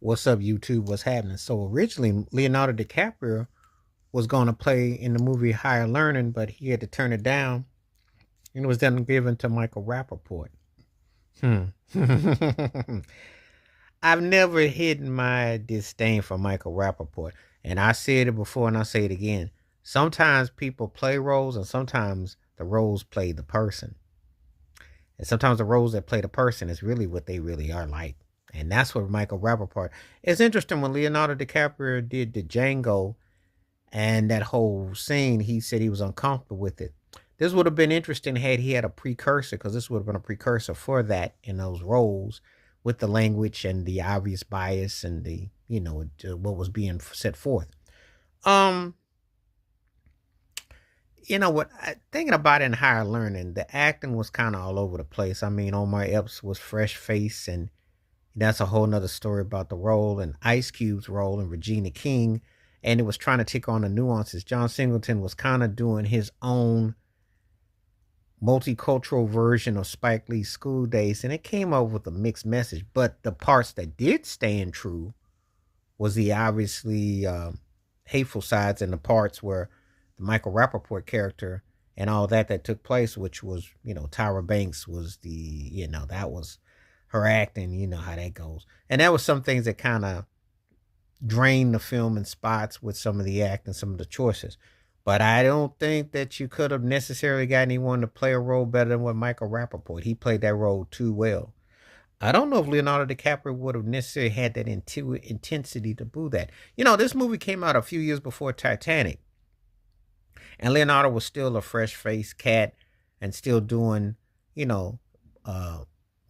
What's up, YouTube? What's happening? So originally, Leonardo DiCaprio was going to play in the movie Higher Learning, but he had to turn it down, and it was then given to Michael Rappaport. Hmm. I've never hidden my disdain for Michael Rappaport, and I said it before, and I say it again. Sometimes people play roles, and sometimes the roles play the person. And sometimes the roles that play the person is really what they really are like. And that's what Michael Rappaport. It's interesting when Leonardo DiCaprio did the Django and that whole scene, he said he was uncomfortable with it. This would have been interesting had he had a precursor, because this would have been a precursor for that in those roles with the language and the obvious bias and the, what was being set forth. Um, thinking about it in Higher Learning, the acting was kind of all over the place. I mean, Omar Epps was fresh face, and that's a whole nother story about the role, and Ice Cube's role, and Regina King, and it was trying to take on the nuances. John Singleton was kind of doing his own multicultural version of Spike Lee's School Days, and it came up with a mixed message. But the parts that did stand true was the obviously hateful sides, and the parts where the Michael Rappaport character and all that took place, which was, Tyra Banks was that was her acting, you know how that goes. And that was some things that kind of drained the film in spots with some of the acting, some of the choices. But I don't think that you could have necessarily got anyone to play a role better than what Michael Rappaport. He played that role too well. I don't know if Leonardo DiCaprio would have necessarily had that intensity to do that. This movie came out a few years before Titanic, and Leonardo was still a fresh faced cat and still doing, you know,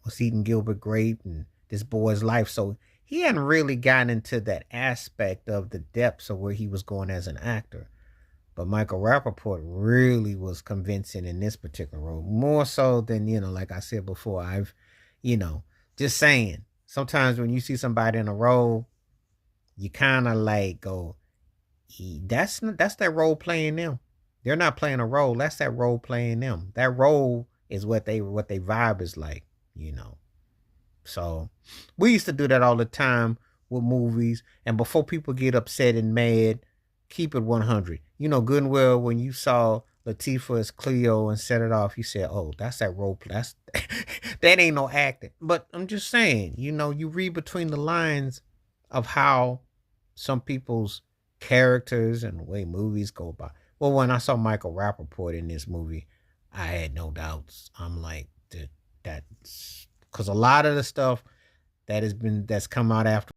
was eating Gilbert Grape and This Boy's Life. So he hadn't really gotten into that aspect of the depths of where he was going as an actor. But Michael Rappaport really was convincing in this particular role, more so than, like I said before. You know, just saying, sometimes when you see somebody in a role, you kind of like go, that's that role playing them. They're not playing a role. That's that role playing them. That role is what they vibe is like, you know. So we used to do that all the time with movies. And before people get upset and mad, keep it 100. Good and well, when you saw Latifah as Cleo and set it off, you said, oh, that's that role play. That's that ain't no acting. But I'm just saying, you read between the lines of how some people's characters and the way movies go by. Well, when I saw Michael Rappaport in this movie, I had no doubts. I'm like, that's because a lot of the stuff that's come out after